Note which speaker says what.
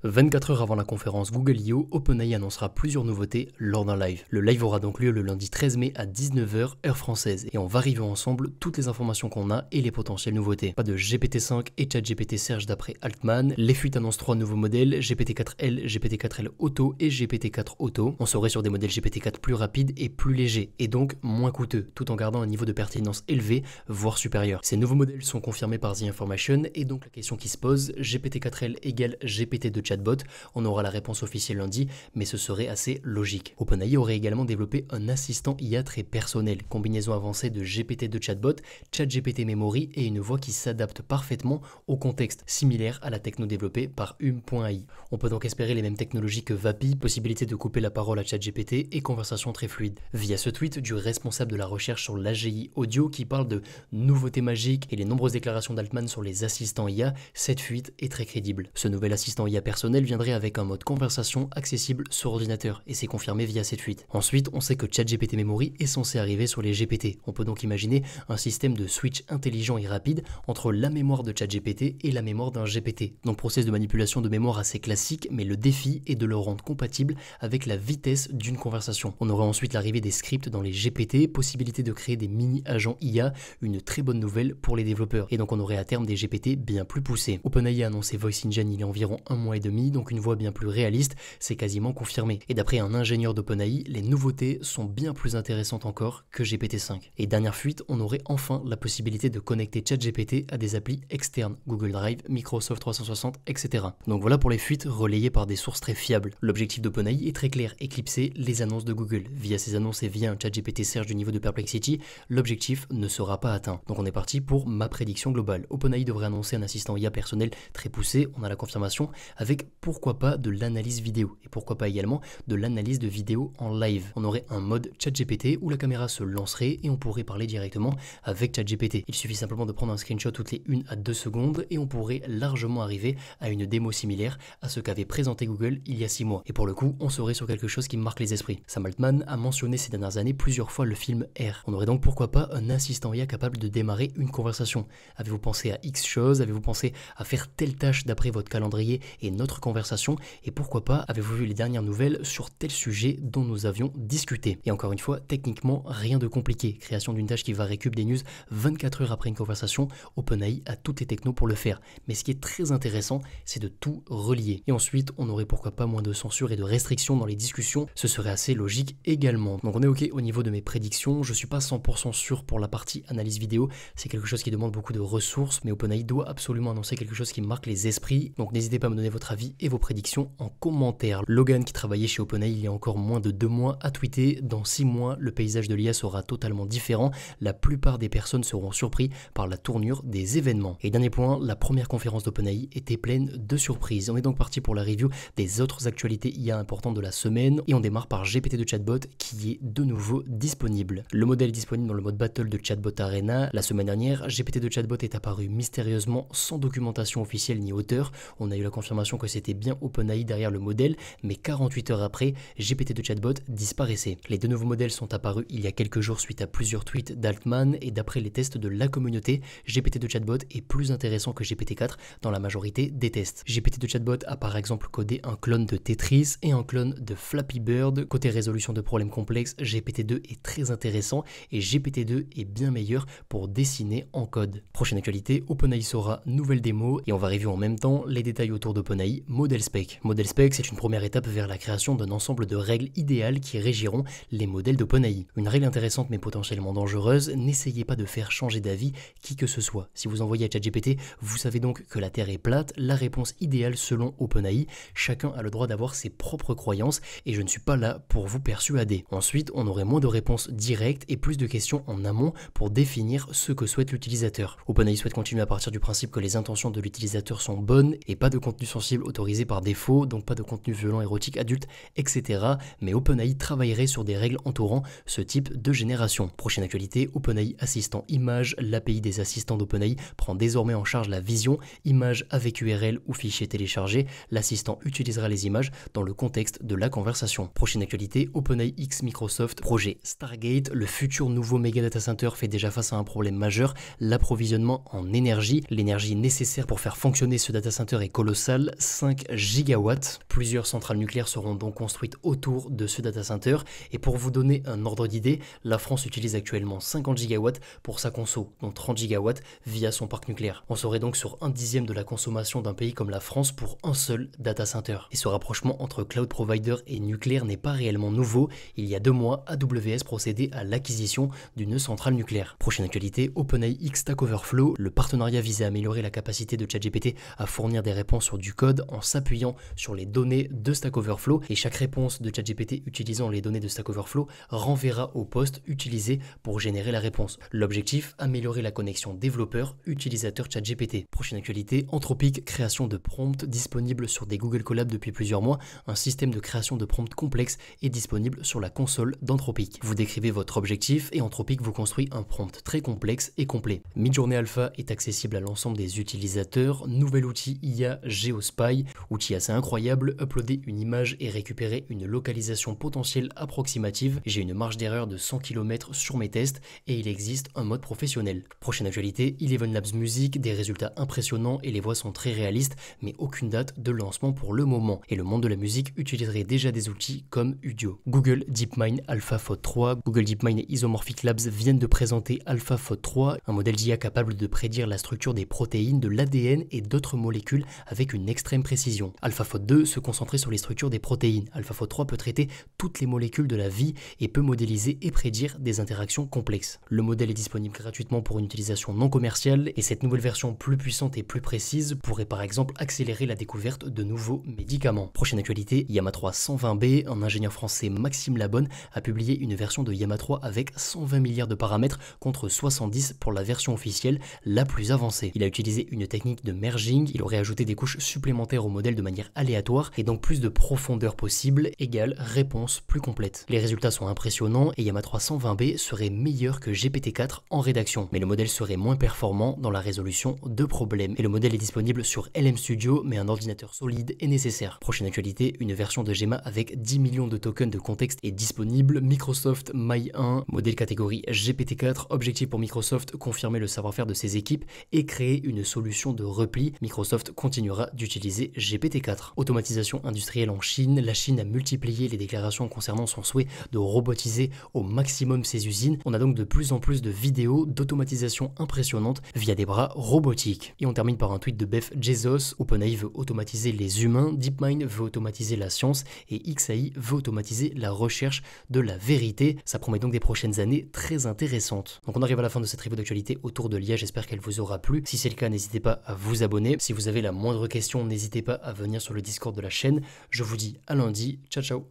Speaker 1: 24 heures avant la conférence Google I.O., OpenAI annoncera plusieurs nouveautés lors d'un live. Le live aura donc lieu le lundi 13 mai à 19 h heure française et on va review ensemble toutes les informations qu'on a et les potentielles nouveautés. Pas de GPT-5 et ChatGPT Serge d'après Altman. Les fuites annoncent 3 nouveaux modèles, GPT-4L, GPT-4L Auto et GPT-4 Auto. On serait sur des modèles GPT-4 plus rapides et plus légers et donc moins coûteux, tout en gardant un niveau de pertinence élevé, voire supérieur. Ces nouveaux modèles sont confirmés par The Information et donc la question qui se pose, GPT-4L égale GPT de chatbot, on aura la réponse officielle lundi, mais ce serait assez logique. OpenAI aurait également développé un assistant IA très personnel, combinaison avancée de GPT de chatbot, ChatGPT Memory et une voix qui s'adapte parfaitement au contexte, similaire à la techno développée par Hum.ai. On peut donc espérer les mêmes technologies que Vapi, possibilité de couper la parole à ChatGPT et conversation très fluide. Via ce tweet du responsable de la recherche sur l'AGI audio qui parle de nouveautés magiques et les nombreuses déclarations d'Altman sur les assistants IA, cette fuite est très crédible. Ce nouvel assistant IA personnel viendrait avec un mode conversation accessible sur ordinateur et c'est confirmé via cette fuite. Ensuite, on sait que ChatGPT Memory est censé arriver sur les GPT. On peut donc imaginer un système de switch intelligent et rapide entre la mémoire de ChatGPT et la mémoire d'un GPT. Donc process de manipulation de mémoire assez classique, mais le défi est de le rendre compatible avec la vitesse d'une conversation. On aurait ensuite l'arrivée des scripts dans les GPT, possibilité de créer des mini-agents IA, une très bonne nouvelle pour les développeurs. Et donc on aurait à terme des GPT bien plus poussés. OpenAI a annoncé Voice Engine il y a environ un mois et demi, donc une voix bien plus réaliste, c'est quasiment confirmé. Et d'après un ingénieur d'OpenAI, les nouveautés sont bien plus intéressantes encore que GPT-5. Et dernière fuite, on aurait enfin la possibilité de connecter ChatGPT à des applis externes, Google Drive, Microsoft 360, etc. Donc voilà pour les fuites relayées par des sources très fiables. L'objectif d'OpenAI est très clair, éclipser les annonces de Google. Via ces annonces et via un ChatGPT Serge du niveau de Perplexity, l'objectif ne sera pas atteint. Donc on est parti pour ma prédiction globale. OpenAI devrait annoncer un assistant IA personnel très poussé, on a la confirmation, avec pourquoi pas de l'analyse vidéo et pourquoi pas également de l'analyse de vidéo en live. On aurait un mode ChatGPT où la caméra se lancerait et on pourrait parler directement avec ChatGPT. Il suffit simplement de prendre un screenshot toutes les 1 à 2 secondes et on pourrait largement arriver à une démo similaire à ce qu'avait présenté Google il y a 6 mois. Et pour le coup, on serait sur quelque chose qui marque les esprits. Sam Altman a mentionné ces dernières années plusieurs fois le film R. On aurait donc pourquoi pas un assistant IA capable de démarrer une conversation. Avez-vous pensé à X choses? Avez-vous pensé à faire telle tâche d'après votre calendrier et notre conversation? Et pourquoi pas avez-vous vu les dernières nouvelles sur tel sujet dont nous avions discuté? Et encore une fois, techniquement, rien de compliqué. Création d'une tâche qui va récup des news 24 heures après une conversation, OpenAI a toutes les technos pour le faire. Mais ce qui est très intéressant, c'est de tout relier. Et ensuite, on aurait pourquoi pas moins de censure et de restrictions dans les discussions, ce serait assez logique également. Donc on est ok au niveau de mes prédictions, je suis pas 100% sûr pour la partie analyse vidéo, c'est quelque chose qui demande beaucoup de ressources, mais OpenAI doit absolument annoncer quelque chose qui marque les esprits, donc n'hésitez pas à me donner votre avis et vos prédictions en commentaire. Logan qui travaillait chez OpenAI il y a encore moins de 2 mois a tweeté « Dans 6 mois, le paysage de l'IA sera totalement différent, la plupart des personnes seront surpris par la tournure des événements ». Et dernier point, la première conférence d'OpenAI était pleine de surprises. On est donc parti pour la review des autres actualités IA importantes de la semaine et on démarre par GPT de chatbot qui est de nouveau disponible. Le modèle est disponible dans le mode battle de Chatbot Arena. La semaine dernière, GPT de chatbot est apparu mystérieusement sans documentation officielle ni auteur. On a eu la confirmation que c'était bien OpenAI derrière le modèle, mais 48 heures après, GPT de chatbot disparaissait. Les 2 nouveaux modèles sont apparus il y a quelques jours suite à plusieurs tweets d'Altman et d'après les tests de la communauté, GPT de chatbot est plus intéressant que GPT-4 dans la majorité des tests. GPT de chatbot a par exemple codé un clone de Tetris et un clone de Flappy Bird. Côté résolution de problèmes complexes, GPT-2 est très intéressant et GPT-2 est bien meilleur pour dessiner en code. Prochaine actualité, OpenAI sera nouvelle démo et on va review en même temps les détails autour d'OpenAI Model Spec. Model Spec, c'est une première étape vers la création d'un ensemble de règles idéales qui régiront les modèles d'OpenAI. Une règle intéressante mais potentiellement dangereuse, n'essayez pas de faire changer d'avis qui que ce soit. Si vous envoyez à ChatGPT, vous savez donc que la Terre est plate, la réponse idéale selon OpenAI, chacun a le droit d'avoir ses propres croyances et je ne suis pas là pour vous persuader. Ensuite, on aurait moins de réponses directes et plus de questions en amont pour définir ce que souhaite l'utilisateur. OpenAI souhaite continuer à partir du principe que les intentions de l'utilisateur sont bonnes et pas de contenu sensible autorisé par défaut, donc pas de contenu violent, érotique, adulte, etc. Mais OpenAI travaillerait sur des règles entourant ce type de génération. Prochaine actualité, OpenAI Assistant Image, l'API des assistants d'OpenAI prend désormais en charge la vision, images avec URL ou fichiers téléchargés. L'assistant utilisera les images dans le contexte de la conversation. Prochaine actualité, OpenAI X Microsoft, projet Stargate, le futur nouveau méga data center fait déjà face à un problème majeur, l'approvisionnement en énergie. L'énergie nécessaire pour faire fonctionner ce data center est colossale, 5 gigawatts. Plusieurs centrales nucléaires seront donc construites autour de ce data center. Et pour vous donner un ordre d'idée, la France utilise actuellement 50 gigawatts pour sa conso, dont 30 gigawatts via son parc nucléaire. On serait donc sur un dixième de la consommation d'un pays comme la France pour un seul data center. Et ce rapprochement entre cloud provider et nucléaire n'est pas réellement nouveau. Il y a 2 mois, AWS procédait à l'acquisition d'une centrale nucléaire. Prochaine actualité, OpenAI X Stack Overflow. Le partenariat visait à améliorer la capacité de ChatGPT à fournir des réponses sur du code en s'appuyant sur les données de Stack Overflow, et chaque réponse de ChatGPT utilisant les données de Stack Overflow renverra au poste utilisé pour générer la réponse. L'objectif, améliorer la connexion développeur-utilisateur ChatGPT. Prochaine actualité, Anthropic, création de prompts disponible sur des Google Colab depuis plusieurs mois. Un système de création de prompts complexe est disponible sur la console d'Anthropic. Vous décrivez votre objectif et Anthropic vous construit un prompt très complexe et complet. Midjourney Alpha est accessible à l'ensemble des utilisateurs. Nouvel outil IA Geospy, outil assez incroyable, uploader une image et récupérer une localisation potentielle approximative. J'ai une marge d'erreur de 100 km sur mes tests et il existe un mode professionnel. Prochaine actualité, Eleven Labs Music, des résultats impressionnants et les voix sont très réalistes, mais aucune date de lancement pour le moment. Et le monde de la musique utiliserait déjà des outils comme Udio. Google DeepMind AlphaFold 3. Google DeepMind et Isomorphic Labs viennent de présenter AlphaFold 3, un modèle d'IA capable de prédire la structure des protéines, de l'ADN et d'autres molécules avec une extrême précision. AlphaFold 2 se concentrait sur les structures des protéines. AlphaFold 3 peut traiter toutes les molécules de la vie et peut modéliser et prédire des interactions complexes. Le modèle est disponible gratuitement pour une utilisation non commerciale et cette nouvelle version plus puissante et plus précise pourrait par exemple accélérer la découverte de nouveaux médicaments. Prochaine actualité, Llama 3 120B, un ingénieur français Maxime Labonne a publié une version de Llama 3 avec 120 milliards de paramètres contre 70 pour la version officielle la plus avancée. Il a utilisé une technique de merging, il aurait ajouté des couches supplémentaires au modèle de manière aléatoire et donc plus de profondeur possible égale réponse plus complète. Les résultats sont impressionnants et Llama 3 120B serait meilleur que GPT-4 en rédaction, mais le modèle serait moins performant dans la résolution de problèmes. Et le modèle est disponible sur LM Studio, mais un ordinateur solide est nécessaire. Prochaine actualité, une version de Gemma avec 10 millions de tokens de contexte est disponible. Microsoft My 1, modèle catégorie GPT-4, objectif pour Microsoft, confirmer le savoir-faire de ses équipes et créer une solution de repli. Microsoft continuera d'utiliser GPT-4. Automatisation industrielle en Chine, la Chine a multiplié les déclarations concernant son souhait de robotiser au maximum ses usines. On a donc de plus en plus de vidéos d'automatisation impressionnantes via des bras robotiques. Et on termine par un tweet de Beth Bezos. OpenAI veut automatiser les humains, DeepMind veut automatiser la science et XAI veut automatiser la recherche de la vérité. Ça promet donc des prochaines années très intéressantes. Donc on arrive à la fin de cette revue d'actualité autour de l'IA, j'espère qu'elle vous aura plu. Si c'est le cas, n'hésitez pas à vous abonner. Si vous avez la moindre question, n'hésitez pas à venir sur le Discord de la chaîne. Je vous dis à lundi, ciao ciao.